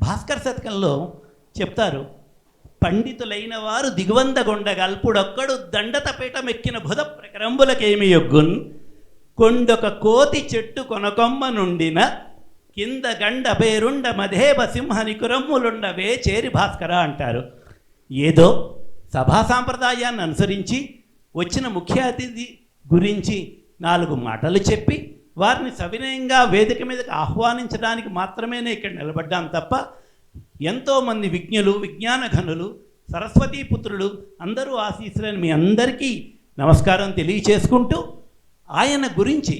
భాస్కర శతకంలో చెప్తారు, పండితులైన వారు దిగువందగొండగల్పుడొక్కడు దండతపేట మెక్కిన బుధ ప్రకరంబులకేమి యొగ్గున్ కొండొక కోతి చెట్టు కొనకొమ్మ నుండిన కింద గండ పేరుండ మధేబ సింహ నికురమ్ములుండవే చేరి భాస్కర అంటారు. ఏదో సభా సాంప్రదాయాన్ని అనుసరించి వచ్చిన ముఖ్య అతిథి గురించి 4 మాటలు చెప్పి వారిని సవినయంగా వేదిక మీదకి ఆహ్వానించడానికి మాత్రమే ఇక్కడ నిలబడ్డాను తప్ప ఎంతోమంది విజ్ఞులు, విజ్ఞానఘనులు, సరస్వతీపుత్రులు అందరూ ఆశీస్సులని మీ అందరికీ నమస్కారం తెలియచేసుకుంటూ ఆయన గురించి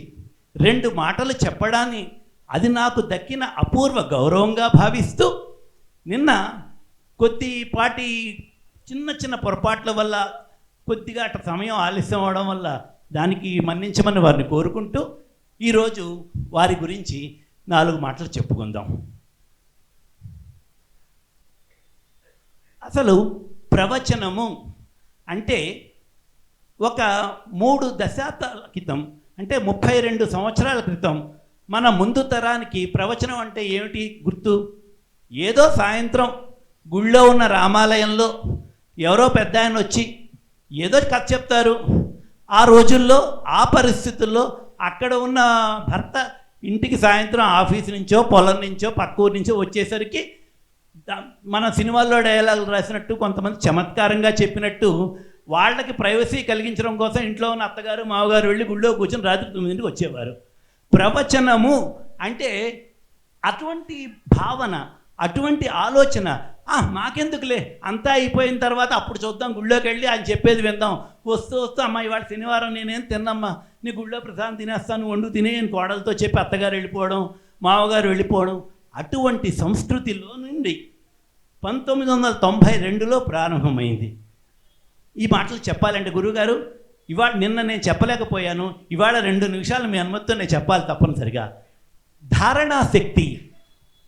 2 మాటలు చెప్పడాన్ని అది నాకు దక్కిన అపూర్వ గౌరవంగా భావిస్తూ నిన్న కొద్దిపాటి చిన్న పొరపాట్ల వల్ల కొద్దిగా సమయం ఆలస్యం అవడం వల్ల దానికి మన్నించమని వారిని కోరుకుంటూ ఈరోజు వారి గురించి 4 మాటలు చెప్పుకుందాం. అసలు ప్రవచనము అంటే ఒక 3 దశాబ్దాల క్రితం అంటే 32 సంవత్సరాల క్రితం మన ముందు తరానికి ప్రవచనం అంటే ఏమిటి గుర్తు? ఏదో సాయంత్రం గుళ్ళో ఉన్న రామాలయంలో ఎవరో పెద్ద ఆయన వచ్చి ఏదో కథ చెప్తారు. ఆ రోజుల్లో ఆ పరిస్థితుల్లో అక్కడ ఉన్న భర్త ఇంటికి సాయంత్రం ఆఫీస్ నుంచో పొలం నుంచో పక్క ఊరి నుంచో వచ్చేసరికి మన సినిమాల్లో డైలాగులు రాసినట్టు కొంతమంది చమత్కారంగా చెప్పినట్టు వాళ్ళకి ప్రైవసీ కలిగించడం కోసం ఇంట్లో ఉన్న అత్తగారు మామగారు వెళ్ళి గుళ్ళో కూర్చొని రాత్రి 9ంటికి వచ్చేవారు. ప్రవచనము అంటే అటువంటి భావన, అటువంటి ఆలోచన. మాకెందుకులే, అంతా అయిపోయిన తర్వాత అప్పుడు చూద్దాం, గుళ్ళోకి వెళ్ళి ఆయన చెప్పేది విందాం. వస్తూ అమ్మ ఇవాళ శనివారం నేనేం తిన్నమ్మా, నీ గుళ్ళో ప్రసాదం తినేస్తాను, వండు తినే కోడలతో చెప్పి అత్తగారు వెళ్ళిపోవడం, మామగారు వెళ్ళిపోవడం. అటువంటి సంస్కృతిలో నుండి 1992లో ప్రారంభమైంది. ఈ మాటలు చెప్పాలంటే గురువుగారు ఇవాళ నిన్న నేను చెప్పలేకపోయాను, ఇవాళ 2 నిమిషాలు మీ అనుమతితో నేను చెప్పాలి తప్పనిసరిగా.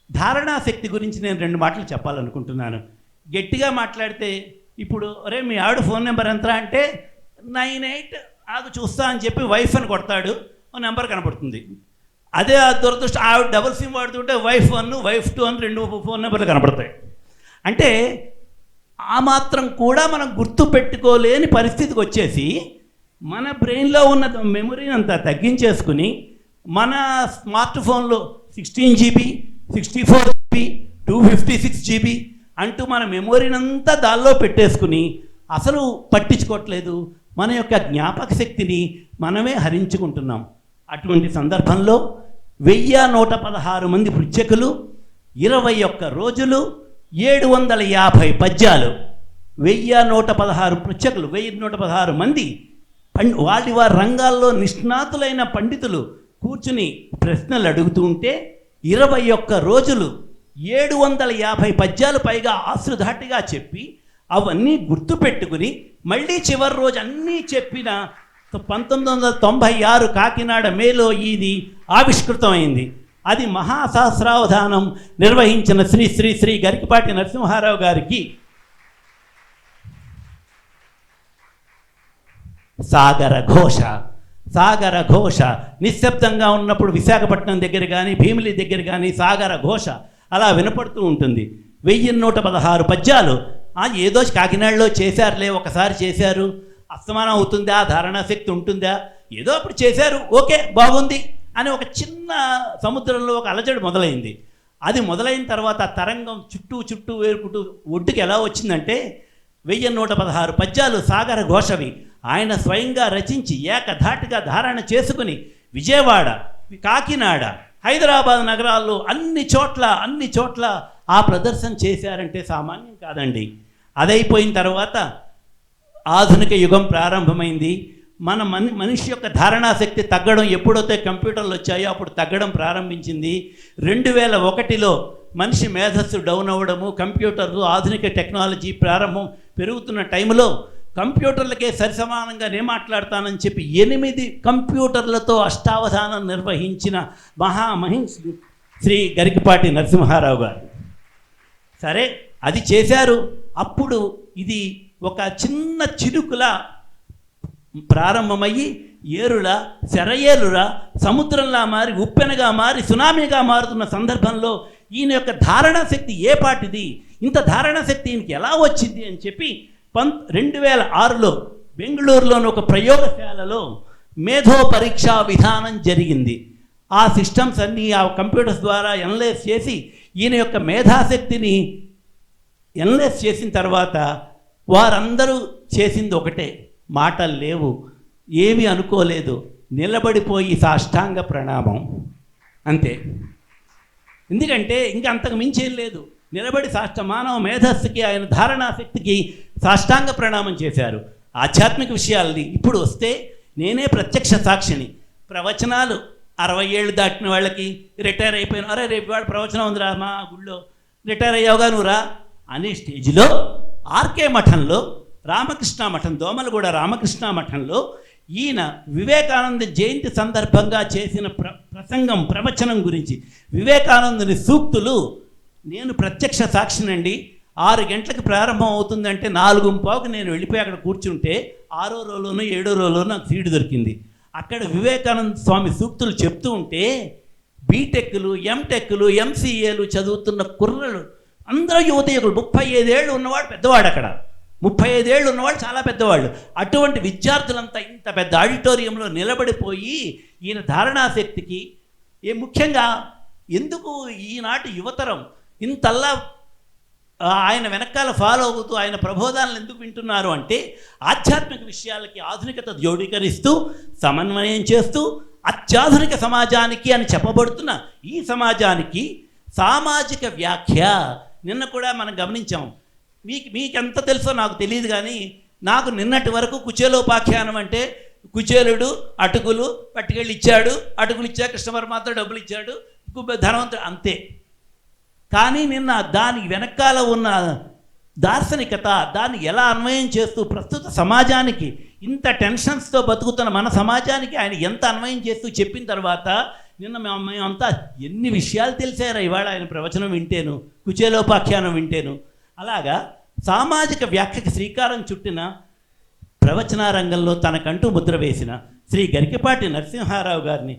ధారణాశక్తి గురించి నేను 2 మాటలు చెప్పాలనుకుంటున్నాను. గట్టిగా మాట్లాడితే ఇప్పుడు అరే మీ ఆవిడ ఫోన్ నెంబర్ ఎంత అంటే 98 ఆగు చూస్తా అని చెప్పి వైఫ్ అని కొడతాడు, ఓ నెంబర్ కనపడుతుంది. అదే ఆ దురదృష్టం ఆవిడ డబుల్ సిమ్ వాడుతుంటే వైఫ్ 1 వైఫ్ 2 అని 2 ఫోన్ నెంబర్లు కనపడతాయి. అంటే ఆ మాత్రం కూడా మనం గుర్తు పెట్టుకోలేని పరిస్థితికి వచ్చేసి మన బ్రెయిన్లో ఉన్న మెమొరీని అంతా తగ్గించేసుకుని మన స్మార్ట్ ఫోన్లో 16 GB 64 GB 256 GB అంటూ మన మెమొరీని అంతా దానిలో పెట్టేసుకుని అసలు పట్టించుకోవట్లేదు. మన యొక్క జ్ఞాపక శక్తిని మనమే హరించుకుంటున్నాం. అటువంటి సందర్భంలో 1116 మంది పృచ్ఛకులు, 21 రోజులు, 750 పద్యాలు, 1116 పృచ్ఛకులు, 1116 మంది వారి రంగాల్లో నిష్ణాతులైన పండితులు కూర్చుని ప్రశ్నలు అడుగుతూ ఉంటే 21 రోజులు 750 పద్యాలు పైగా ఆశ్రుధాటిగా చెప్పి అవన్నీ గుర్తుపెట్టుకుని మళ్ళీ చివరి రోజు అన్నీ చెప్పిన 1996 కాకినాడ మేలో ఇది ఆవిష్కృతమైంది. అది మహాసహస్రావధానం నిర్వహించిన శ్రీ శ్రీ శ్రీ గరికపాటి నరసింహారావు గారికి సాగర ఘోష నిశ్శబ్దంగా ఉన్నప్పుడు విశాఖపట్నం దగ్గర కానీ భీమిలి దగ్గర కానీ సాగర ఘోష అలా వినపడుతూ ఉంటుంది. 1116 పద్యాలు ఏదో కాకినాడలో చేశారులే, ఒకసారి చేశారు, అస్తమానం అవుతుందా, ధారణాశక్తి ఉంటుందా, ఏదో అప్పుడు చేశారు, ఓకే బాగుంది అని ఒక చిన్న సముద్రంలో ఒక అలజడి మొదలైంది. అది మొదలైన తర్వాత తరంగం చుట్టూ వేరుకుంటూ ఒడ్డుకి ఎలా వచ్చిందంటే 1116 పద్యాలు సాగర ఘోషవి ఆయన స్వయంగా రచించి ఏకధాటిగా ధారణ చేసుకుని విజయవాడ, కాకినాడ, హైదరాబాద్ నగరాల్లో అన్ని చోట్ల ఆ ప్రదర్శన చేశారంటే సామాన్యం కాదండి. అదైపోయిన తర్వాత ఆధునిక యుగం ప్రారంభమైంది. మన మనిషి యొక్క ధారణాశక్తి తగ్గడం ఎప్పుడైతే కంప్యూటర్లు వచ్చాయో అప్పుడు తగ్గడం ప్రారంభించింది. 2001లో మనిషి మేధస్సు డౌన్ అవ్వడము, కంప్యూటర్లు, ఆధునిక టెక్నాలజీ ప్రారంభం పెరుగుతున్న టైంలో కంప్యూటర్లకే సరిసమానంగా నేను మాట్లాడతానని చెప్పి 8 కంప్యూటర్లతో అష్టావధానం నిర్వహించిన మహామహిషి శ్రీ గరికపాటి నరసింహారావు గారు. సరే అది చేశారు. అప్పుడు ఇది ఒక చిన్న చిరుకులా ప్రారంభమయ్యి ఏరులా, సెరయేలులా, సముద్రంలా మారి, ఉప్పెనగా మారి, సునామీగా మారుతున్న సందర్భంలో ఈయన యొక్క ధారణా శక్తి ఏ పాటిది, ఇంత ధారణా శక్తి ఈయనకి ఎలా వచ్చింది అని చెప్పి 2006లో బెంగళూరులోని ఒక ప్రయోగశాలలో మేధో పరీక్షా విధానం జరిగింది. ఆ సిస్టమ్స్ అన్నీ ఆ కంప్యూటర్స్ ద్వారా ఎనలైజ్ చేసి ఈయన యొక్క మేధాశక్తిని ఎనలైజ్ చేసిన తర్వాత వారందరూ చేసింది ఒకటే, మాటలు లేవు, ఏమీ అనుకోలేదు, నిలబడిపోయి సాష్టాంగ ప్రణామం అంతే. ఎందుకంటే ఇంకా అంతకు మించేం లేదు. నిలబడి మానవ మేధస్సుకి, ఆయన ధారణాశక్తికి సాష్టాంగ ప్రణామం చేశారు. ఆధ్యాత్మిక విషయాల్ని ఇప్పుడు వస్తే నేనే ప్రత్యక్ష సాక్షిని. ప్రవచనాలు 60 ఏళ్ళు దాటిన వాళ్ళకి, రిటైర్ అయిపోయిన, అరే రేపు వాడు ప్రవచనం ఉందిరా మా గుళ్ళో, రిటైర్ అయ్యావుగా నువ్వురా అనే స్టేజ్లో ఆర్కే మఠంలో, రామకృష్ణ మఠం, దోమలగూడ రామకృష్ణ మఠంలో ఈయన వివేకానంద జయంతి సందర్భంగా చేసిన ప్రవచనం గురించి, వివేకానందుని సూక్తులు నేను ప్రత్యక్ష సాక్షినండి. 6 గంటలకు ప్రారంభం అవుతుందంటే 4:15కి నేను వెళ్ళిపోయి అక్కడ కూర్చుంటే 6వ రోజులోనో 7వ రోజులోనో నాకు సీటు దొరికింది. అక్కడ వివేకానంద స్వామి సూక్తులు చెప్తూ ఉంటే బీటెక్లు, ఎంటెక్లు, ఎంసీఏలు చదువుతున్న కుర్రలు అందరూ యువతీయులు, 35 ఏళ్ళు ఉన్నవాడు పెద్దవాడు, అక్కడ 35 ఏళ్ళు ఉన్నవాడు చాలా పెద్దవాళ్ళు. అటువంటి విద్యార్థులంతా ఇంత పెద్ద ఆడిటోరియంలో నిలబడిపోయి ఈయన ధారణాశక్తికి ముఖ్యంగా ఎందుకు ఈనాటి యువతరం ఇంతల్లా ఆయన వెనకాల ఫాలో అవుతూ ఆయన ప్రబోధాలను ఎందుకు వింటున్నారు అంటే, ఆధ్యాత్మిక విషయాలకి ఆధునికత జోడీకరిస్తూ సమన్వయం చేస్తూ అత్యాధునిక సమాజానికి అని చెప్పబడుతున్న ఈ సమాజానికి సామాజిక వ్యాఖ్య. నిన్న కూడా మనం గమనించాం, మీకెంత తెలుసో నాకు తెలియదు కానీ నాకు నిన్నటి వరకు కుచేలోపాఖ్యానం అంటే కుచేలుడు అటుకులు పట్టుకెళ్ళి ఇచ్చాడు, అటుకులు ఇచ్చా కృష్ణ పరమాత్మ డబ్బులు ఇచ్చాడు, ధనవంతుడు అంతే. కానీ నిన్న దాని వెనకాల ఉన్న దార్శనికత, దాన్ని ఎలా అన్వయం చేస్తూ ప్రస్తుత సమాజానికి, ఇంత టెన్షన్స్తో బతుకుతున్న మన సమాజానికి ఆయన ఎంత అన్వయం చేస్తూ చెప్పిన తర్వాత నిన్న మేమంతా ఎన్ని విషయాలు తెలిసారా ఇవాళ ఆయన ప్రవచనం వింటేను, కుచేలోపాఖ్యానం వింటేను. అలాగా సామాజిక వ్యాఖ్యకి శ్రీకారం చుట్టిన, ప్రవచన రంగంలో తనకంటూ ముద్ర వేసిన శ్రీ గరికపాటి నరసింహారావు గారిని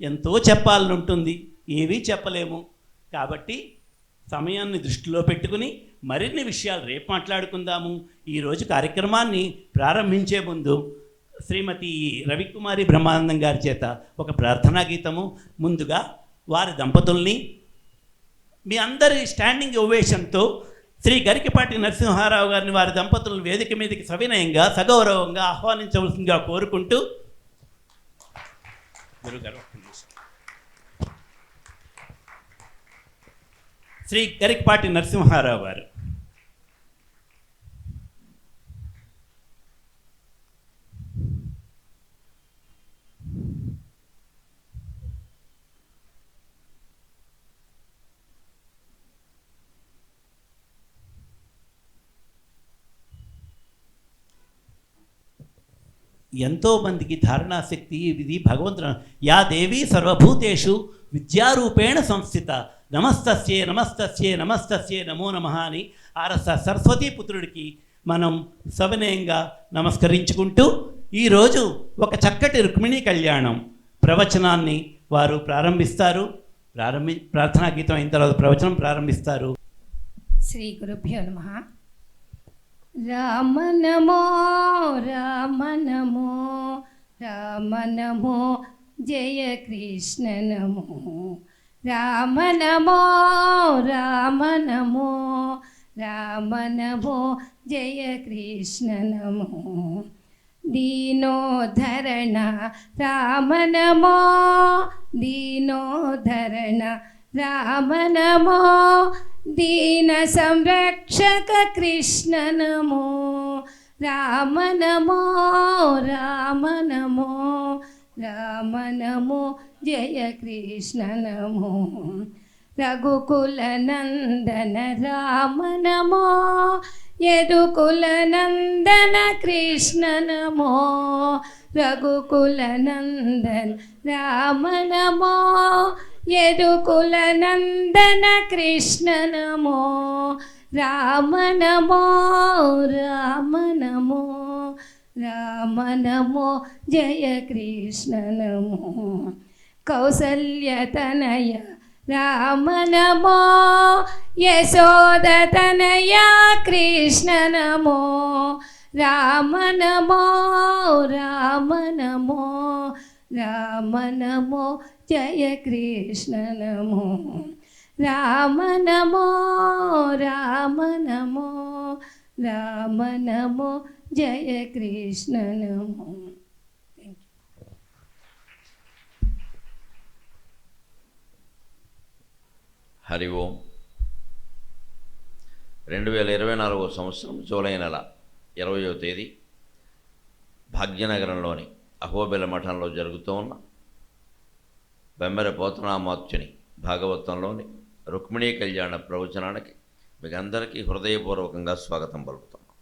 ఎంతో చెప్పాలని ఉంటుంది, ఏవీ చెప్పలేము. కాబట్టి సమయాన్ని దృష్టిలో పెట్టుకుని మరిన్ని విషయాలు రేపు మాట్లాడుకుందాము. ఈరోజు కార్యక్రమాన్ని ప్రారంభించే ముందు శ్రీమతి రవికుమారి బ్రహ్మానందం గారి చేత ఒక ప్రార్థనా గీతము, ముందుగా వారి దంపతుల్ని మీ అందరి స్టాండింగ్ ఓవేషన్తో శ్రీ గరికపాటి నరసింహారావు గారిని, వారి దంపతులను వేదిక మీదకి సవినయంగా సగౌరవంగా ఆహ్వానించవలసిందిగా కోరుకుంటూ, గురుగారు శ్రీ గరికపాటి నరసింహారావు గారు. ఎంతోమందికి ధారణాశక్తి ఇది భగవంతుడు. యా దేవి సర్వభూతేషు విద్యారూపేణ సంస్థిత నమస్తస్యే నమస్తస్యే నమస్తస్యే నమో నమః అని సరస్వతీ పుత్రుడికి మనం సవినయంగా నమస్కరించుకుంటూ ఈరోజు ఒక చక్కటి రుక్మిణీ కళ్యాణం ప్రవచనాన్ని వారు ప్రారంభిస్తారు. ప్రార్థనా గీతం అయిన తర్వాత ప్రవచనం ప్రారంభిస్తారు. శ్రీ గురుభ్యో నమః. రామ నమో రామ నమో రామ నమో జయ కృష్ణ నమో రామ నమో రామ నమో రామ నమో జయ కృష్ణ నమో దీనోధరణ రామ నమో దీనోధరణ రామ నమో దీన సంరక్షక కృష్ణ నమో రామ నమో రామ నమో రామ నమో జయ కృష్ణ నమో రఘుకుల నందన రామ నమో యదుకుల నందన కృష్ణ నమో రఘుకుల నందన రామ నమో యదుకుల నందన కృష్ణ నమో రామ నమో రామ నమో రామ నమో జయ కృష్ణ నమో కౌసల్య తనయ రామ నమో యశోదతనయా కృష్ణ నమో రామ నమో రామ నమో రామ నమో జయ కృష్ణ నమో రామ నమో రామ నమో రామ నమో జయ కృష్ణ నమో. హరి ఓం. 2024 సంవత్సరం జూలై నెల 20వ తేదీ భాగ్యనగరంలోని అహోబిల మఠంలో జరుగుతూ ఉన్న బెమ్మెర పోతనామాత్యుని భాగవతంలోని రుక్మిణీ కళ్యాణ ప్రవచనానికి మీకు అందరికీ హృదయపూర్వకంగా స్వాగతం పలుకుతున్నాం.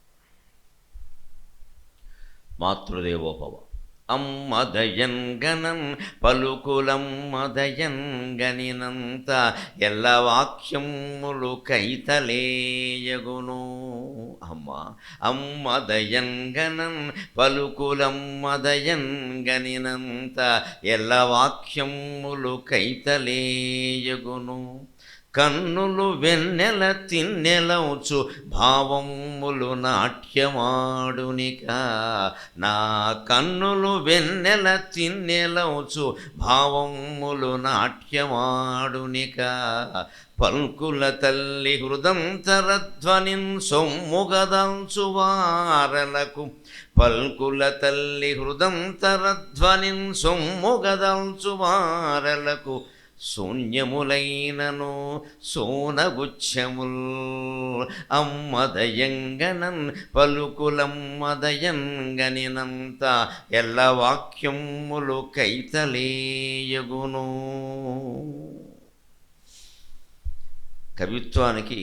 మాతృదేవోభవ. అమ్మదయన్ గణన్ పలుకులమ్మదయన్ గనినంత ఎల్ల వాక్యములు కైతలేయగును. అమ్మదయన్ గణన్ పలుకులమ్మదయన్ గనినంత ఎల్ల వాక్యములు కైతలేయగును. కన్నులు వెన్నెల తిన్నెలవుచు భావములు నాట్యమాడునిక. నా కన్నులు వెన్నెల తిన్నెలవుచు భావములు నాట్యమాడునిక. పల్కుల తల్లి హృదంతరధ్వనిన్ సొమ్ముగదంచు వారలకు. పల్కుల తల్లి హృదంతరధ్వనిన్ సొమ్ముగదంచు వారలకు. శూన్యములైనను సోనగుచ్చముల్ అమ్మదయంగనన్ పలుకులమ్మదయంగనినంత ఎల్ల వాక్యములు కైతలేయగును. కవిత్వానికి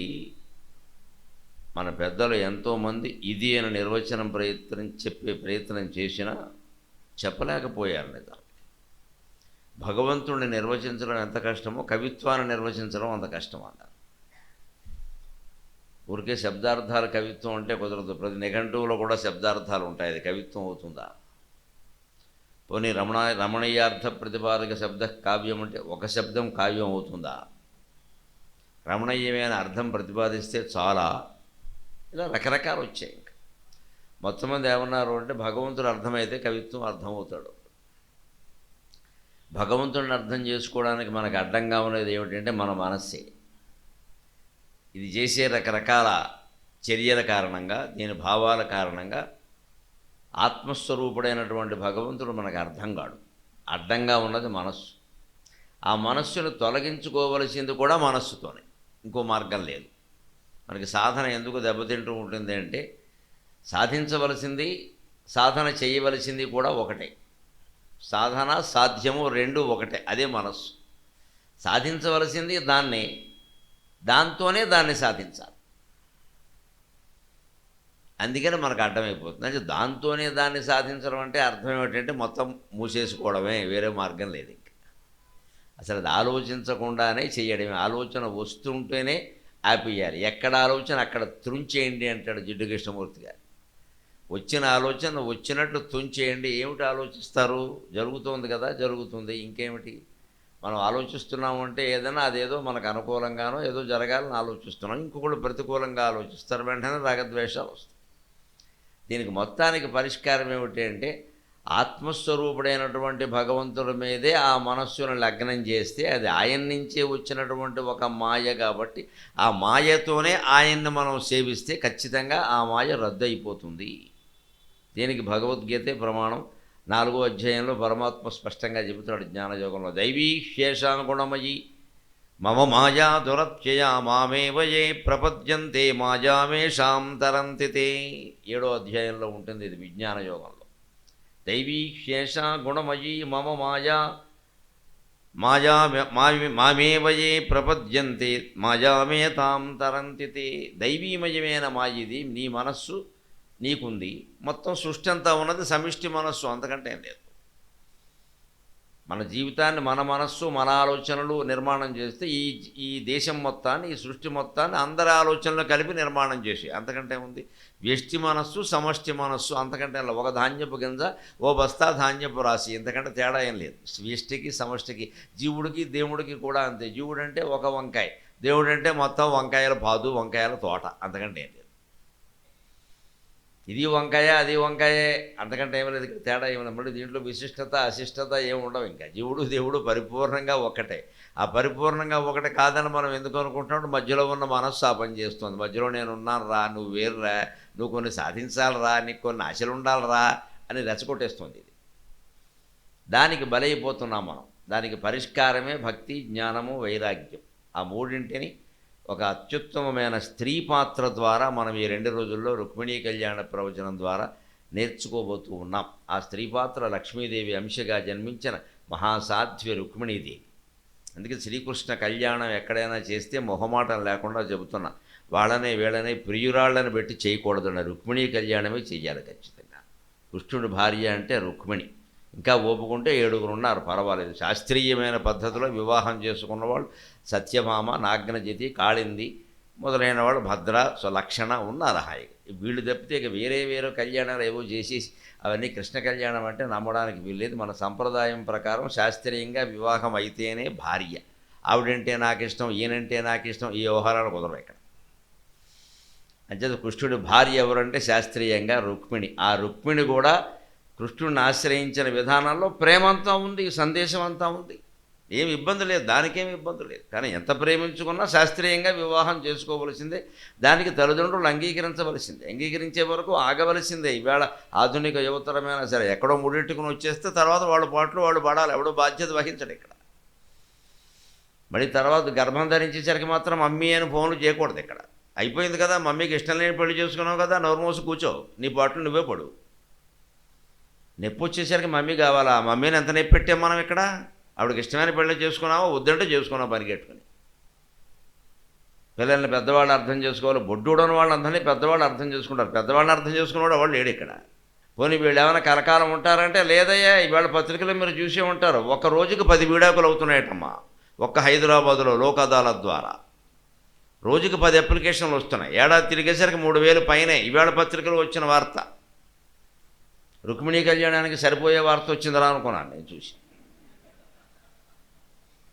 మన పెద్దలు ఎంతోమంది ఇది అని నిర్వచనం చెప్పే ప్రయత్నం చేసినా చెప్పలేకపోయారు. లేదా భగవంతుడిని నిర్వచించడం ఎంత కష్టమో కవిత్వాన్ని నిర్వచించడం అంత కష్టం అన్నారు. ఊరికే శబ్దార్థాలు కవిత్వం అంటే కుదరదు. ప్రతి నిఘంటువులో కూడా శబ్దార్థాలు ఉంటాయి. అది కవిత్వం అవుతుందా? పోనీ రమణీయార్థ ప్రతిపాదక శబ్ద కావ్యం అంటే ఒక శబ్దం కావ్యం అవుతుందా? రమణీయమైన అర్థం ప్రతిపాదిస్తే చాలా. ఇలా రకరకాలు వచ్చాయి. ఇంకా మొత్తం మంది ఏమన్నారు అంటే భగవంతుడు అర్థమైతే కవిత్వం అర్థమవుతాడు. భగవంతుడిని అర్థం చేసుకోవడానికి మనకు అడ్డంగా ఉన్నది ఏమిటంటే మన మనస్సే. ఇది చేసే రకరకాల చర్యల కారణంగా, దీని భావాల కారణంగా ఆత్మస్వరూపుడైనటువంటి భగవంతుడు మనకు అర్థం కాడు. అడ్డంగా ఉన్నది మనస్సు. ఆ మనస్సును తొలగించుకోవలసింది కూడా మనస్సుతోనే, ఇంకో మార్గం లేదు. మనకి సాధన ఎందుకు దెబ్బతింటూ ఉంటుంది అంటే సాధించవలసింది, సాధన చేయవలసింది కూడా ఒకటే. సాధన సాధ్యము రెండు ఒకటే. అదే మనస్సు. సాధించవలసింది దాంతోనే దాన్ని సాధించాలి. అందుకని మనకు అర్థమైపోతుంది. అంటే దాంతోనే దాన్ని సాధించడం అంటే అర్థం ఏమిటంటే మొత్తం మూసేసుకోవడమే, వేరే మార్గం లేదు. ఇంకా అసలు అది ఆలోచించకుండానే చేయడమే. ఆలోచన వస్తుంటేనే ఆపేయాలి. ఎక్కడ ఆలోచన అక్కడ త్రుంచేయండి అంటాడు జిడ్డు కృష్ణమూర్తి గారు. వచ్చిన ఆలోచన వచ్చినట్లు తుంచేయండి. ఏమిటి ఆలోచిస్తారు? జరుగుతోంది కదా, జరుగుతుంది, ఇంకేమిటి. మనం ఆలోచిస్తున్నాము అంటే ఏదైనా అదేదో మనకు అనుకూలంగానో ఏదో జరగాలని ఆలోచిస్తున్నాం. ఇంకొకళ్ళు ప్రతికూలంగా ఆలోచిస్తారు, వెంటనే రాగద్వేషాలు వస్తాయి. దీనికి మొత్తానికి పరిష్కారం ఏమిటి అంటే ఆత్మస్వరూపుడైనటువంటి భగవంతుడి మీదే ఆ మనస్సును లగ్నం చేస్తే అది ఆయన నుంచే వచ్చినటువంటి ఒక మాయ కాబట్టి ఆ మాయతోనే ఆయన్ని మనం సేవిస్తే ఖచ్చితంగా ఆ మాయ రద్దు అయిపోతుంది. దీనికి భగవద్గీతే ప్రమాణం. 4వ అధ్యాయంలో పరమాత్మ స్పష్టంగా చెబుతున్నాడు జ్ఞానయోగంలో. దైవీ శేషానుగుణమయీ మమ మాయా దురత్యయా మామేవయే ప్రపద్యంతే మాయామేషాం తరంతి తే. 7వ అధ్యాయంలో ఉంటుంది ఇది విజ్ఞానయోగంలో. దైవీ శేషా గుణమయీ మమ మామేవయే ప్రపద్యంతే మాయామేతాం తరంతి తే. దైవీమయమైన మాయిది నీ మనస్సు నీకుంది. మొత్తం సృష్టి అంతా ఉన్నది సమిష్టి మనస్సు, అంతకంటే ఏం లేదు. మన జీవితాన్ని మన మనస్సు మన ఆలోచనలు నిర్మాణం చేస్తే ఈ దేశం మొత్తాన్ని, ఈ సృష్టి మొత్తాన్ని అందరి ఆలోచనలు కలిపి నిర్మాణం చేసి, అంతకంటే ఉంది వ్యష్టి మనస్సు సమష్టి మనస్సు, అంతకంటే ఒక ధాన్యపు గింజ ఓ బస్తా ధాన్యపు రాశి, ఇంతకంటే తేడా ఏం లేదు వ్యష్టికి సమష్టికి. జీవుడికి దేవుడికి కూడా అంతే. జీవుడు అంటే ఒక వంకాయ, దేవుడు అంటే మొత్తం వంకాయల పాదు, వంకాయల తోట, అంతకంటే ఏం లేదు. ఇది వంకాయ అది వంకాయే, అంతకంటే ఏమి లేదు, తేడా ఏమి లేదు. మళ్ళీ దీంట్లో విశిష్టత అశిష్టత ఏమి ఉండవు. ఇంకా జీవుడు దేవుడు పరిపూర్ణంగా ఒకటే. ఆ పరిపూర్ణంగా ఒకటే కాదని మనం ఎందుకు అనుకుంటున్నాడు? మధ్యలో ఉన్న మనస్సు ఆ పని చేస్తుంది. మధ్యలో నేను ఉన్నాను రా, నువ్వు వేరురా, నువ్వు కొన్ని సాధించాలరా, నీకు కొన్ని ఆశలు ఉండాలరా అని రెచ్చగొట్టేస్తుంది. ఇది దానికి బలైపోతున్నాం మనం. దానికి పరిష్కారమే భక్తి, జ్ఞానము, వైరాగ్యం. ఆ మూడింటిని ఒక అత్యుత్తమమైన స్త్రీ పాత్ర ద్వారా మనం ఈ 2 రోజుల్లో రుక్మిణీ కళ్యాణ ప్రవచనం ద్వారా నేర్చుకోబోతూ ఉన్నాం. ఆ స్త్రీ పాత్ర లక్ష్మీదేవి అంశగా జన్మించిన మహాసాధ్వి రుక్మిణీదేవి. అందుకే శ్రీకృష్ణ కళ్యాణం ఎక్కడైనా చేస్తే మొహమాటం లేకుండా చెబుతున్నా, వాళ్ళనే వీళ్ళనే ప్రియురాళ్ళని పెట్టి చేయకూడదు. రుక్మిణీ కళ్యాణమే చెయ్యాలి ఖచ్చితంగా. కృష్ణుడి భార్య అంటే రుక్మిణి. ఇంకా ఓపుకుంటే 7 ఉన్నారు, పర్వాలేదు. శాస్త్రీయమైన పద్ధతిలో వివాహం చేసుకున్న వాళ్ళు సత్యభామ, నాగ్నజితి, కాళింది మొదలైన వాళ్ళు, భద్ర, సులక్షణ ఉన్నారు హాయిగా. వీళ్ళు తప్పితే ఇక వేరే కళ్యాణాలు ఏవో చేసేసి అవన్నీ కృష్ణ కళ్యాణం అంటే నమ్మడానికి వీల్లేదు. మన సంప్రదాయం ప్రకారం శాస్త్రీయంగా వివాహం అయితేనే భార్య. ఆవిడంటే నాకు ఇష్టం, ఈయనంటే నాకు ఇష్టం, ఈ వ్యవహారాలు కుదరవు ఇక్కడ. అంచేత కృష్ణుడి భార్య ఎవరంటే శాస్త్రీయంగా రుక్మిణి. ఆ రుక్మిణి కూడా కృష్ణుడిని ఆశ్రయించిన విధానంలో ప్రేమంతా ఉంది, సందేశం అంతా ఉంది. ఏమి ఇబ్బంది లేదు, దానికేమి ఇబ్బంది లేదు. కానీ ఎంత ప్రేమించుకున్నా శాస్త్రీయంగా వివాహం చేసుకోవలసిందే. దానికి తల్లిదండ్రులు అంగీకరించవలసిందే. అంగీకరించే వరకు ఆగవలసిందే. ఈవేళ ఆధునిక యువతరమైనా సరే ఎక్కడో ముడెట్టుకుని వచ్చేస్తే తర్వాత వాళ్ళ పాటలు వాళ్ళు పడాలి. ఎవడో బాధ్యత వహించడు ఇక్కడ. మళ్ళీ తర్వాత గర్భం ధరించేసరికి మాత్రం మమ్మీ అని ఫోన్లు చేయకూడదు ఇక్కడ. అయిపోయింది కదా, మమ్మీకి ఇష్టం లేని పెళ్లి చేసుకున్నావు కదా, నోరు మోసి కూర్చో, నీ పాటలు నువ్వే పడు. నొప్పి వచ్చేసరికి మమ్మీ కావాలా? మమ్మీని ఎంత నొప్పి పెట్టాం మనం ఇక్కడ? ఆవిడకి ఇష్టమైన పెళ్ళి చేసుకున్నావో వద్దంటే చేసుకున్నావు పరిగెట్టుకుని. పిల్లల్ని పెద్దవాళ్ళు అర్థం చేసుకోవాలి. బొడ్డుడని వాళ్ళందరినీ పెద్దవాళ్ళు అర్థం చేసుకుంటారు. పెద్దవాళ్ళని అర్థం చేసుకునేవాడు వాళ్ళు లేడు ఇక్కడ. పోనీ వీళ్ళు ఏమైనా కలకాలం ఉంటారంటే లేదయ్యా. ఇవాళ పత్రికలు మీరు చూసే ఉంటారు, ఒక రోజుకి 10 విడాకులు అవుతున్నాయటమ్మా. ఒక్క హైదరాబాదులో లోక్ అదాలత్ ద్వారా రోజుకి 10 అప్లికేషన్లు వస్తున్నాయి. ఏడాది తిరిగేసరికి 3000 పైనే. ఇవాళ పత్రికలు వచ్చిన వార్త. రుక్మిణీ కళ్యాణానికి సరిపోయే వార్త వచ్చిందిరా అనుకున్నాను నేను చూసి.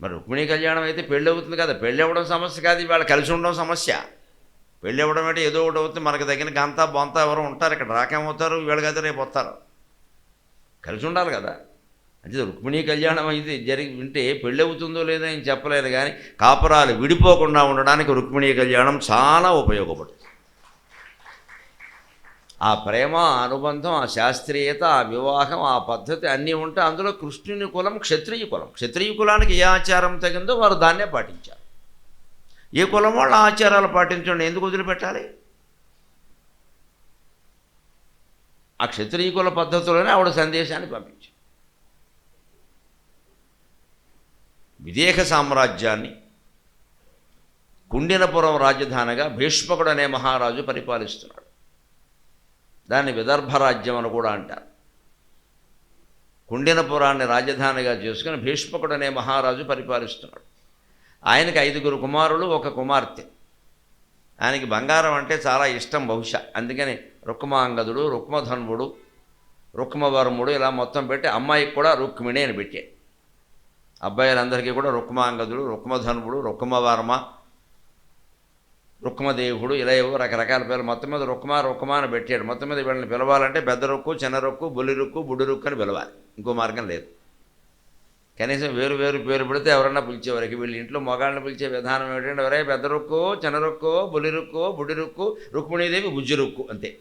మరి రుక్మిణీ కళ్యాణం అయితే పెళ్ళి అవుతుంది కదా, పెళ్ళి అవ్వడం సమస్య కాదు, ఇవాళ కలిసి ఉండడం సమస్య. పెళ్ళి అవ్వడం అంటే ఏదో ఒకటి అవుతుంది, మనకు తగిన గంతా బొంత ఎవరు ఉంటారు ఇక్కడ. రాకేమవుతారు, ఇవాళ కదా రేపు వస్తారు. కలిసి ఉండాలి కదా. అంటే రుక్మిణీ కళ్యాణం అయితే వింటే పెళ్ళి అవుతుందో లేదో నేను చెప్పలేదు, కానీ కాపురాలు విడిపోకుండా ఉండడానికి రుక్మిణీ కళ్యాణం చాలా ఉపయోగపడుతుంది. ఆ ప్రేమ, అనుబంధం, ఆ శాస్త్రీయత, ఆ వివాహం, ఆ పద్ధతి అన్నీ ఉంటే అందులో కృష్ణుని కులం క్షత్రియ కులం. క్షత్రియ కులానికి ఏ ఆచారం తగిందో వారు దాన్నే పాటించారు. ఏ కులం వాళ్ళు ఆచారాలు పాటించండి, ఎందుకు వదిలిపెట్టాలి? ఆ క్షత్రియ కుల పద్ధతిలోనే ఆవిడ సందేశాన్ని పంపించారు. విదేహ సామ్రాజ్యాన్ని కుండినపురం రాజధానిగా భీష్మకుడు అనే మహారాజు పరిపాలిస్తున్నాడు. దాన్ని విదర్భ రాజ్యం అని కూడా అంటారు. కుండినపురాన్ని రాజధానిగా చేసుకుని భీష్మకుడు అనే మహారాజు పరిపాలిస్తున్నాడు. ఆయనకి 5 కుమారులు, 1 కుమార్తె. ఆయనకి బంగారం అంటే చాలా ఇష్టం బహుశా. అందుకని రుక్మాంగదుడు, రుక్మధన్వుడు, రుక్మవర్ముడు ఇలా మొత్తం పెట్టి అమ్మాయికి కూడా రుక్మిణి అని పెట్టాడు. అబ్బాయిలందరికీ కూడా రుక్మాంగదుడు, రుక్మధన్వుడు, రుక్మవర్మ, రుక్మదేవుడు ఇలా ఏవో రకరకాల పేర్లు. మొత్తం మీద రుక్మ అని పెట్టాడు. మొత్తం మీద వీళ్ళని పిలవాలంటే పెద్ద రొక్కు, చిన్న రొక్కు, బొల్లి రొక్కు, బుడ్డి రొక్కు అని పిలవాలి. ఇంకో మార్గం లేదు. కనీసం వేరు పేరు పెడితే ఎవరన్నా పిలిచేవారికి. వీళ్ళు ఇంట్లో మగాళ్ళని పిలిచే విధానం ఏమిటంటే ఎవరే పెద్ద రొక్కు, చిన్న రొక్కు, బొల్లి రొక్కు, బుడ్డి రొక్కు, రుక్మిణీదేవి, బుజ్జి రొక్కు అంతే.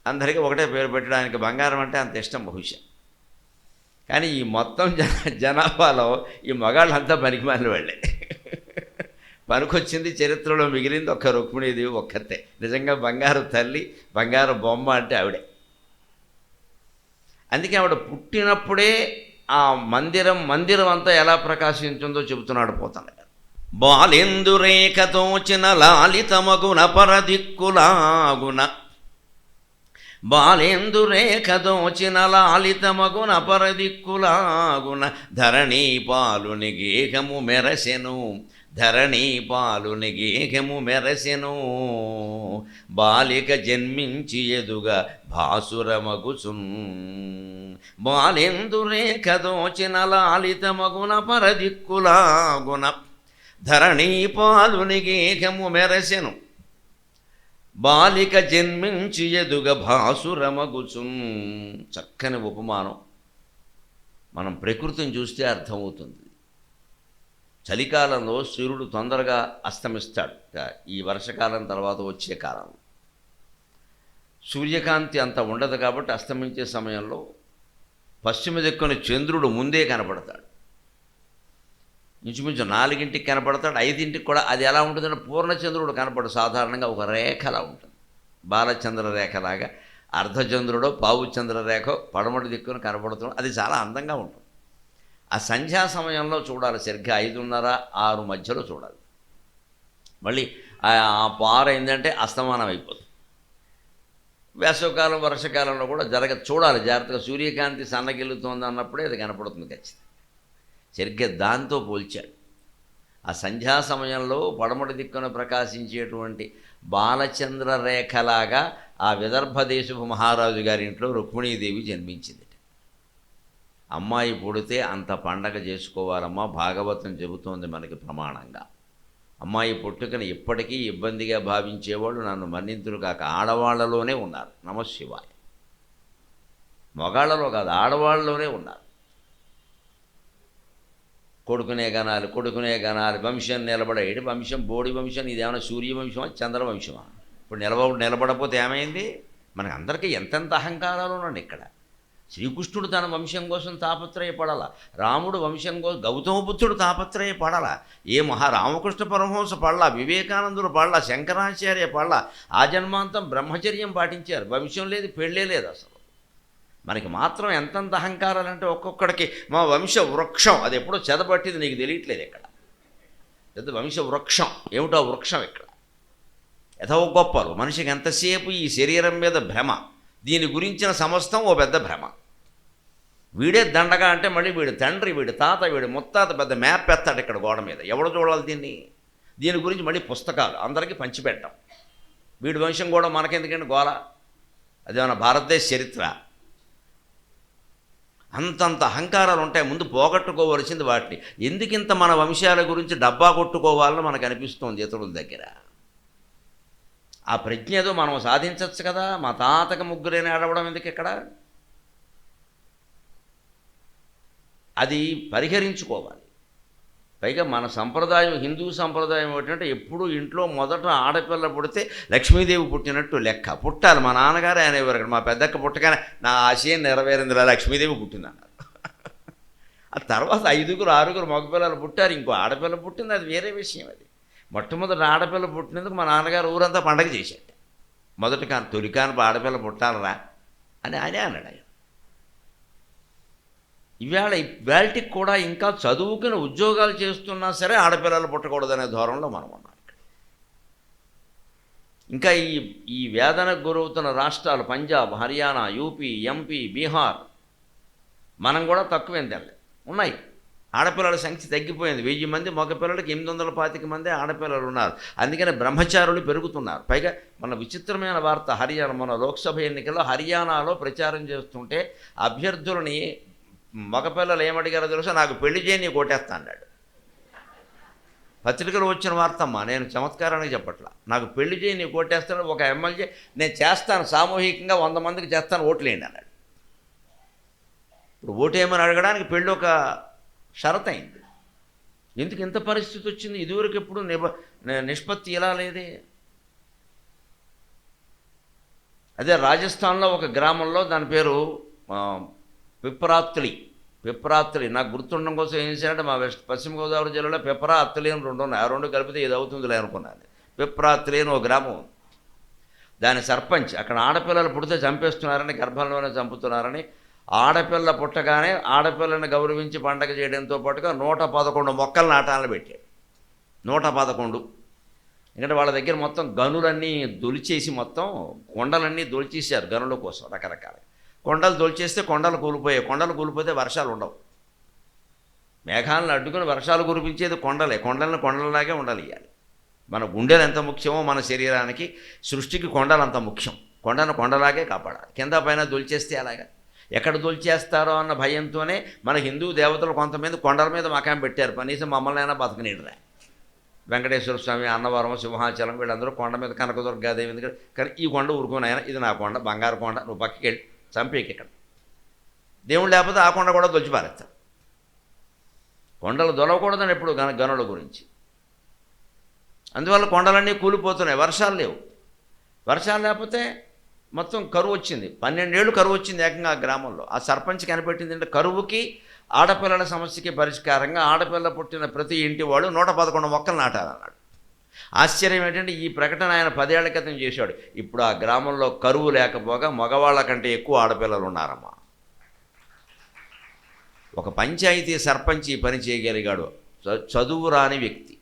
అందరికీ ఒకటే పేరు పెట్టడానికి బంగారం అంటే అంత ఇష్టం బహుశా. కానీ ఈ మొత్తం జనాభాలో ఈ మగాళ్ళంతా పనికిమాలిన వాళ్ళే. పనికొచ్చింది చరిత్రలో మిగిలింది ఒక్క రుక్మిణీదేవి ఒక్కతే. నిజంగా బంగారు తల్లి, బంగారు బొమ్మ అంటే ఆవిడే. అందుకే ఆవిడ పుట్టినప్పుడే ఆ మందిరం అంతా ఎలా ప్రకాశించిందో చెబుతున్నాడు పోతన. బాలేందురేఖతోచిన లాలితమగున పరదిక్కులాగున బాలేందురేఖ దోచిన లాలితమగున పరదిక్కులాగున ధరణీ పాలుని గేహము మెరసెను, ధరణీ పాలుని గేహము మెరసెను. బాలిక జన్మించి ఎదుగా భాసురమగుచున్, బాలేందురేఖ దోచిన లాలితమగున పరదిక్కులాగున ధరణీ పాలుని గేహము మెరసెను. బాలిక జన్మించి ఎదుగ భాసురమగుచున్. చక్కని ఉపమానం. మనం ప్రకృతిని చూస్తే అర్థమవుతుంది. చలికాలంలో సూర్యుడు తొందరగా అస్తమిస్తాడు. ఈ వర్షకాలం తర్వాత వచ్చే కాలంలో సూర్యకాంతి అంత ఉండదు కాబట్టి అస్తమించే సమయంలో పశ్చిమ దిక్కున చంద్రుడు ముందే కనపడతాడు. ఇంచుమించు 4ంటికి కనపడతాడు, 5ంటికి కూడా. అది ఎలా ఉంటుందంటే పూర్ణచంద్రుడు కనపడు, సాధారణంగా ఒక రేఖలా ఉంటుంది, బాలచంద్ర రేఖలాగా. అర్ధచంద్రుడో పావు చంద్రరేఖ పడమటి దిక్కున కనపడుతుంది. అది చాలా అందంగా ఉంటుంది. ఆ సంధ్యా సమయంలో చూడాలి, సరిగ్గా 5:30, 6 మధ్యలో చూడాలి. మళ్ళీ ఆ పారైందంటే అస్తమానం అయిపోతుంది. వేసవకాలం వర్షకాలంలో కూడా చూడాలి జాగ్రత్తగా. సూర్యకాంతి సన్నగిల్లుతోంది అన్నప్పుడే అది కనపడుతుంది ఖచ్చితంగా. సరిగ్గా దాంతో పోల్చాడు. ఆ సంధ్యా సమయంలో పడమటి దిక్కున ప్రకాశించేటువంటి బాలచంద్ర రేఖలాగా ఆ విదర్భ దేశపు మహారాజు గారి ఇంట్లో రుక్మిణీదేవి జన్మించింది. అమ్మాయి పుడితే అంత పండగ చేసుకోవాలమ్మా, భాగవతం చెబుతోంది మనకి ప్రమాణంగా. అమ్మాయి పుట్టుకని ఇప్పటికీ ఇబ్బందిగా భావించేవాళ్ళు నన్ను మన్నింతులు కాక ఆడవాళ్లలోనే ఉన్నారు. నమశివాయ. మగాళ్లలో కాదు, ఆడవాళ్ళలోనే ఉన్నారు. కొడుకునే గనాలి, వంశం నిలబడేది. వంశం బోడి వంశం, ఇదేమైనా సూర్యవంశమా చంద్రవంశమా? ఇప్పుడు నిలబడపోతే ఏమైంది? మనకి అందరికీ ఎంతెంత అహంకారాలు ఉన్నాడు ఇక్కడ. శ్రీకృష్ణుడు తన వంశం కోసం తాపత్రయపడాల, రాముడు వంశం కోసం, గౌతమపుత్రుడు తాపత్రయపడాల, ఏ రామకృష్ణ పరమహంస పడలా, వివేకానందుడు పడలా, శంకరాచార్య పడలా. ఆ జన్మాంతం బ్రహ్మచర్యం పాటించారు. వంశం లేదు, పెళ్ళే లేదు అసలు. మనకి మాత్రం ఎంతంత అహంకారాలంటే ఒక్కొక్కడికి మా వంశ వృక్షం అది ఎప్పుడో చెదపట్టింది, నీకు తెలియట్లేదు ఇక్కడ. పెద్ద వంశ వృక్షం ఏమిటో వృక్షం ఇక్కడ. యథో గొప్పలు. మనిషికి ఎంతసేపు ఈ శరీరం మీద భ్రమ, దీని గురించిన సమస్తం ఓ పెద్ద భ్రమ. వీడే దండగా అంటే మళ్ళీ వీడి తండ్రి, వీడి తాత, వీడి ముత్తాత పెద్ద మ్యాప్ ఎత్తాడు ఇక్కడ గోడ మీద. ఎవడు చూడాలి దీన్ని? దీని గురించి మళ్ళీ పుస్తకాలు అందరికీ పంచిపెట్టాం. వీడి వంశం కూడా మనకెందుకంటే గోల, అదేమన్నా భారతదేశ చరిత్ర. అంతంత అహంకారాలు ఉంటాయి. ముందు పోగొట్టుకోవలసింది వాటిని. ఎందుకింత మన వంశాల గురించి డబ్బా కొట్టుకోవాలని మనకు అనిపిస్తోంది ఇతరుల దగ్గర. ఆ ప్రజ్ఞ ఏదో మనం సాధించవచ్చు కదా. మా తాతకి ముగ్గురేని అడవడం ఎందుకు ఇక్కడ? అది పరిహరించుకోవాలి. పైగా మన సంప్రదాయం, హిందూ సంప్రదాయం ఏంటంటే ఎప్పుడు ఇంట్లో మొదట ఆడపిల్ల పుడితే లక్ష్మీదేవి పుట్టినట్టు లెక్క. పుట్టాలి. మా నాన్నగారు అనేవారు అక్కడ, మా పెద్దక్క పుట్టగానే నా ఆశయం నెరవేరిందిలా, లక్ష్మీదేవి పుట్టిందన్నారు. ఆ తర్వాత 5గురు 6గురు మగపిల్లలు పుట్టారు, ఇంకో ఆడపిల్ల పుట్టింది, అది వేరే విషయం. అది మొట్టమొదటి ఆడపిల్ల పుట్టినందుకు మా నాన్నగారు ఊరంతా పండగ చేశాడు. తొలికాను ఆడపిల్ల పుట్టాలరా అని ఆయనే అన్నాడు. ఆయన ఇవాళకి కూడా ఇంకా చదువుకుని ఉద్యోగాలు చేస్తున్నా సరే ఆడపిల్లలు పుట్టకూడదనే ధోరణిలో మనం ఉన్నాం. ఇంకా ఈ వేదనకు గురవుతున్న రాష్ట్రాలు పంజాబ్, హర్యానా, యూపీ, ఎంపీ, బీహార్, మనం కూడా తక్కువేం తెల్ల ఉన్నాయి. ఆడపిల్లల సంఖ్య తగ్గిపోయింది. 1000 మంది మగపిల్లలకి 825 మంది ఆడపిల్లలు ఉన్నారు. అందుకని బ్రహ్మచారులు పెరుగుతున్నారు. పైగా మన విచిత్రమైన వార్త, హర్యానా మన లోక్సభ ఎన్నికల్లో హర్యానాలో ప్రచారం చేస్తుంటే అభ్యర్థులని మగపిల్లలు ఏమడిగారో తెలుసా? నాకు పెళ్లి చేయని కొట్టేస్తా అన్నాడు. పత్రికలు వచ్చిన వార్తమ్మా, నేను చమత్కారానికి చెప్పట్లా. నాకు పెళ్లి చేయి నీ కొట్టేస్తాను. ఒక ఎమ్మెల్యే నేను చేస్తాను, సామూహికంగా 100 మందికి చేస్తాను, ఓట్లేయండి అన్నాడు. ఇప్పుడు ఓటేయమని అడగడానికి పెళ్ళి ఒక షరత్ అయింది. ఎందుకు ఇంత పరిస్థితి వచ్చింది? ఇదివరకు ఎప్పుడు నిష్పత్తి ఇలా లేదే. అదే రాజస్థాన్లో ఒక గ్రామంలో, దాని పేరు పిప్రాత్లి. నాకు గుర్తుండడం కోసం ఏం చేశారంటే, మా పశ్చిమ గోదావరి జిల్లాలో పిప్రా, అత్తిలి అని 2 ఉన్నాయి. ఆ 2 కలిపితే ఇది అవుతుందిలే అనుకున్నాను. పిప్రాత్లి అని ఒక గ్రామం. దాని సర్పంచ్ అక్కడ ఆడపిల్లలు పుడితే చంపేస్తున్నారని, గర్భంలోనే చంపుతున్నారని, ఆడపిల్ల పుట్టగానే ఆడపిల్లని గౌరవించి పండగ చేయడంతో పాటుగా 111 మొక్కలు నాటాలని పెట్టాడు. 111 ఎందుకంటే వాళ్ళ దగ్గర మొత్తం గనులన్నీ దొలిచేసి మొత్తం కొండలన్నీ దొలిచేసారు గనుల కోసం రకరకాల కొండలు దొలిచేస్తే కొండలు కూలిపోయాయి. కొండలు కూలిపోతే వర్షాలు ఉండవు. మేఘాలను అడ్డుకుని వర్షాలు కురిపించేది కొండలే. కొండలను కొండలలాగే ఉండాలి. మన గుండెలు ఎంత ముఖ్యమో మన శరీరానికి సృష్టికి కొండలు అంత ముఖ్యం. కొండను కొండలాగే కాపాడాలి. కింద పైన దొలిచేస్తే అలాగా ఎక్కడ దొలిచేస్తారో అన్న భయంతోనే మన హిందూ దేవతలు కొంతమంది కొండల మీద మకాం పెట్టారు. కనీసం మమ్మల్ని అయినా బతకనీడరా. వెంకటేశ్వర స్వామి, అన్నవరం, సింహాచలం వీళ్ళందరూ కొండ మీద కనకదుర్గాదేవి ఎందుకంటే కానీ ఈ కొండ ఊరుకొని అయినా ఇది నా కొండ, బంగారు కొండ, నువ్వు పక్కకి వెళ్ళి చంపేకి ఇక్కడ దేవుడు లేకపోతే ఆ కొండ కూడా దొలిచి పారేస్తారు. కొండలు దొలవకూడదని ఎప్పుడు గనుల గురించి. అందువల్ల కొండలన్నీ కూలిపోతున్నాయి. వర్షాలు లేవు. వర్షాలు లేకపోతే మొత్తం కరువు వచ్చింది. 12 ఏళ్ళు కరువు వచ్చింది ఏకంగా ఆ గ్రామంలో. ఆ సర్పంచ్ కనిపెట్టింది అంటే కరువుకి ఆడపిల్లల సమస్యకి పరిష్కారంగా ఆడపిల్ల పుట్టిన ప్రతి ఇంటి వాడు 111 మొక్కలు నాటాలన్నాడు. ఆశ్చర్యం ఏంటంటే ఈ ప్రకటన ఆయన 10 ఏళ్ల క్రితం చేశాడు. ఇప్పుడు ఆ గ్రామంలో కరువు లేకపోగా మగవాళ్ళ కంటే ఎక్కువ ఆడపిల్లలు ఉన్నారమ్మా. ఒక పంచాయతీ సర్పంచ్ ఈ పని చేయగలిగాడు. చదువు రాని వ్యక్తి.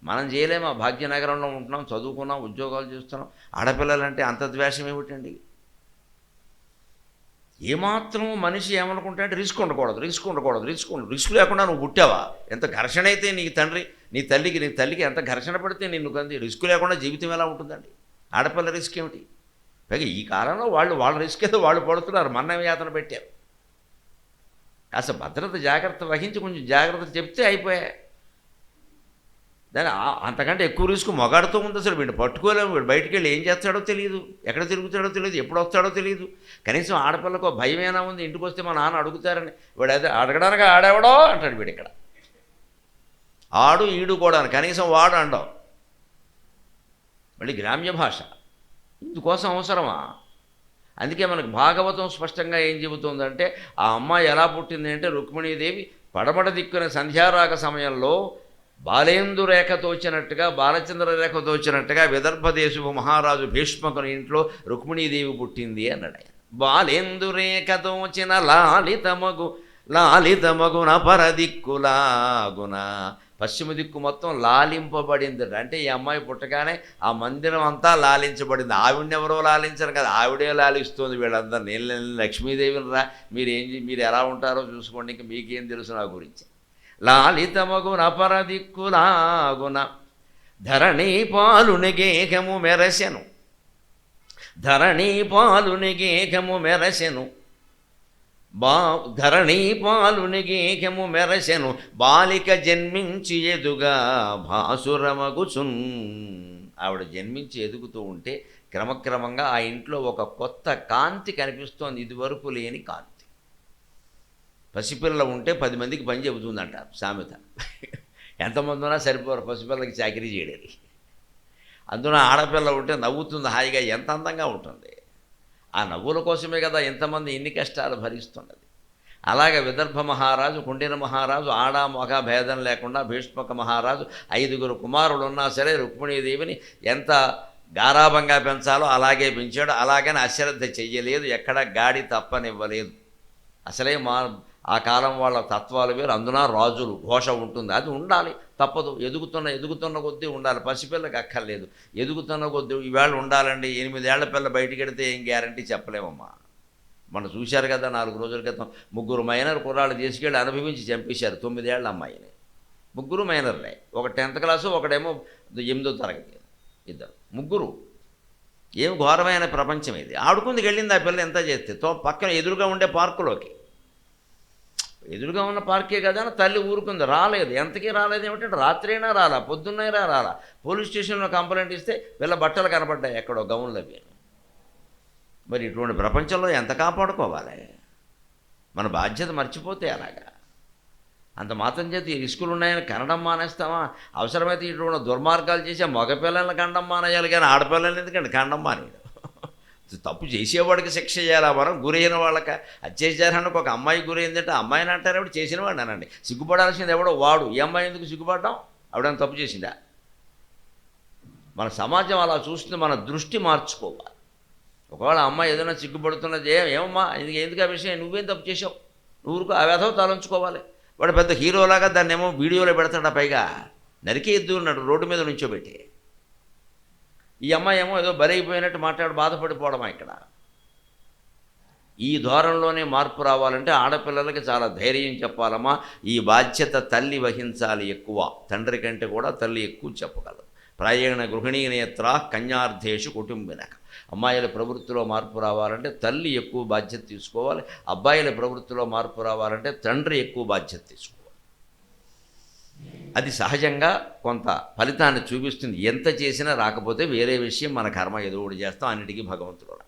మనం చేయలేము. ఆ భాగ్యనగరంలో ఉంటున్నాం, చదువుకున్నాం, ఉద్యోగాలు చేస్తున్నాం. ఆడపిల్లలంటే అంత ద్వేషం ఏమిటండి? ఏమాత్రం మనిషి ఏమనుకుంటాడంటే రిస్క్ ఉండకూడదు, రిస్క్ లేకుండా నువ్వు పుట్టావా? ఎంత ఘర్షణ అయితే నీకు తండ్రి నీ తల్లికి ఎంత ఘర్షణ పడితే నిన్ను కంది. రిస్క్ లేకుండా జీవితం ఎలా ఉంటుందండి? ఆడపిల్ల రిస్క్ ఏమిటి? పైగా ఈ కాలంలో వాళ్ళ రిస్క్ ఏదో వాళ్ళు పడుతున్నారు. మన్నమే యాతన పెట్టారు. కాస్త భద్రత జాగ్రత్త వహించి కొంచెం జాగ్రత్త చెప్తే అయిపోయాయి. దాని అంతకంటే ఎక్కువ రిస్క్ మొగాడుతూ ఉంది. అసలు వీడిని పట్టుకోలేము. వీడు బయటికి వెళ్ళి ఏం చేస్తాడో తెలియదు, ఎక్కడ తిరుగుతాడో తెలియదు, ఎప్పుడు వస్తాడో తెలియదు. కనీసం ఆడపిల్లకు భయమేనా ఉంది? ఇంటికి వస్తే మా నాన్న అడుగుతారని వాడు అదే అడగడానికి ఆడేవాడో అంటాడు వీడు. ఇక్కడ ఆడు ఈడు కూడా కనీసం వాడు అండవు. మళ్ళీ గ్రామ్య భాష ఇందుకోసం అవసరమా? అందుకే మనకు భాగవతం స్పష్టంగా ఏం చెబుతుందంటే ఆ అమ్మాయి ఎలా పుట్టింది అంటే రుక్మిణీదేవి పడమట దిక్కున సంధ్యారాగ సమయంలో బాలేందు రేఖ తోచినట్టుగా, బాలచంద్ర రేఖ తోచినట్టుగా విదర్భదేశపు మహారాజు భీష్మకుని ఇంట్లో రుక్మిణీదేవి పుట్టింది అన్నాడు ఆయన. బాలేందు రేఖ తోచిన లాలితమగున పరదిక్కులాగున. పశ్చిమ దిక్కు మొత్తం లాలింపబడింది. అంటే ఈ అమ్మాయి పుట్టగానే ఆ మందిరం అంతా లాలించబడింది. ఆవిడని ఎవరో లాలించారు కదా, ఆవిడే లాలిస్తుంది వీళ్ళందరూ. నేను లక్ష్మీదేవిని రా, మీరు ఎలా ఉంటారో చూసుకోండి, ఇంక మీకేం తెలుసు నా గురించి. లాలితమగున పరదిక్కులాగున ధరణీ పాలునిగేహము మెరసెను, ధరణీ పాలునిగేహము మెరసెను, ధరణీ పాలునిగేహము మెరసెను, బాలిక జన్మించి ఎదుగా భాసురమగుచున్. ఆవిడ జన్మించి ఎదుగుతూ ఉంటే క్రమక్రమంగా ఆ ఇంట్లో ఒక కొత్త కాంతి కనిపిస్తోంది, ఇదివరకు లేని కాంతి. పసిపిల్ల ఉంటే 10 మందికి పని చెబుతుందంటారు సామెత. ఎంతమంది ఉన్నా సరిపోరు పసిపిల్లకి చాకరీ చేయడానికి. అందున ఆడపిల్ల ఉంటే నవ్వుతుంది హాయిగా, ఎంత అందంగా ఉంటుంది. ఆ నవ్వుల కోసమే కదా ఎంతమంది ఎన్ని కష్టాలు భరిస్తున్నది. అలాగే విదర్భ మహారాజు, కుండిన మహారాజు ఆడ మగ భేదం లేకుండా భీష్మక మహారాజు 5 కుమారులు ఉన్నా సరే రుక్మిణీదేవిని ఎంత గారాభంగా పెంచాలో అలాగే పెంచాడు. అలాగని అశ్రద్ధ చెయ్యలేదు, ఎక్కడ గాడి తప్పనివ్వలేదు. అసలే ఆ కాలం వాళ్ళ తత్వాలు వేరు. అందున రాజులు ఘోష ఉంటుంది, అది ఉండాలి, తప్పదు. ఎదుగుతున్న కొద్దీ ఉండాలి. పసిపిల్లకి అక్కర్లేదు, ఎదుగుతున్న కొద్దీ ఈవేళ ఉండాలండి. 8 ఏళ్ల పిల్ల బయటికి వెడితే ఏం గ్యారంటీ చెప్పలేమమ్మా. మనం చూశారు కదా 4 రోజుల క్రితం 3 మైనర్ కుర్రాళ్ళు తీసుకెళ్ళి అనుభవించి చంపేశారు 9 ఏళ్ల అమ్మాయిని. 3 మైనర్లే, ఒక 10th క్లాసు, ఒకడేమో 8వ తరగతి. 3. ఏం ఘోరమైన ప్రపంచం ఇది. ఆడుకుందికి వెళ్ళింది ఆ పిల్ల ఎంత చేస్తే. పక్కన ఎదురుగా ఉండే పార్కులోకి, ఎదురుగా ఉన్న పార్కే కదా అని తల్లి ఊరుకుంది. రాలేదు. ఎంతకీ రాలేదు. ఏమిటంటే రాత్రైనా రాలా, పొద్దున్నైనా రాలా. పోలీస్ స్టేషన్లో కంప్లైంట్ ఇస్తే వీళ్ళ బట్టలు కనపడ్డాయి ఎక్కడో గౌన్లు అవి. మరి ఇటువంటి ప్రపంచంలో ఎంత కాపాడుకోవాలి? మన బాధ్యత మర్చిపోతే అలాగా. అంత మాత్రం చేతి ఈ రిస్కులు ఉన్నాయని కనడం మానేస్తామా? అవసరమైతే ఇటువంటి దుర్మార్గాలు చేసే మగపిల్లల్ని కండం మానేయాలి, కానీ ఆడపిల్లల్ని ఎందుకంటే కండం మానేయడం. తప్పు చేసేవాడికి శిక్ష చేయాలా మనం? గురైన వాళ్ళకి అత్యాచారానికి ఒక అమ్మాయి గురైందంటే అమ్మాయిని అంటారు, ఎవడు చేసిన వాడు అనండి. సిగ్గుపడాల్సింది ఎవడో వాడు. ఈ అమ్మాయి ఎందుకు సిగ్గుపడ్డాం? ఆవిడని తప్పు చేసిందా? మన సమాజం అలా చూస్తుంది. మన దృష్టి మార్చుకోవాలి. ఒకవేళ అమ్మాయి ఏదైనా సిగ్గుపడుతున్నది, ఏమమ్మా ఎందుకు ఆ విషయం, నువ్వేం తప్పు చేసావు, నువ్వుకు ఆ వ్యధవ తలంచుకోవాలి. వాడు పెద్ద హీరోలాగా దాన్ని ఏమో వీడియోలో పెడతాడా, పైగా నరికే ఎద్దు ఉన్నాడు రోడ్డు మీద నుంచోబెట్టి. ఈ అమ్మాయి ఏమో ఏదో బలైపోయినట్టు మాట్లాడి బాధపడిపోవడమా ఇక్కడ. ఈ ధోరణిలోనే మార్పు రావాలంటే ఆడపిల్లలకి చాలా ధైర్యం చెప్పాలమ్మా. ఈ బాధ్యత తల్లి వహించాలి ఎక్కువ, తండ్రి కంటే కూడా తల్లి ఎక్కువ చెప్పగలదు. ప్రాయేణ గృహిణీ నేత్ర కన్యార్థేషు కుటుంబినక. అమ్మాయిల ప్రవృత్తిలో మార్పు రావాలంటే తల్లి ఎక్కువ బాధ్యత తీసుకోవాలి, అబ్బాయిల ప్రవృత్తిలో మార్పు రావాలంటే తండ్రి ఎక్కువ బాధ్యత తీసుకోవాలి. అది సహజంగా కొంత ఫలితాన్ని చూపిస్తుంది. ఎంత చేసినా రాకపోతే వేరే విషయం, మన కర్మ ఏదో ఒకటి చేస్తాం, అన్నిటికీ భగవంతుడు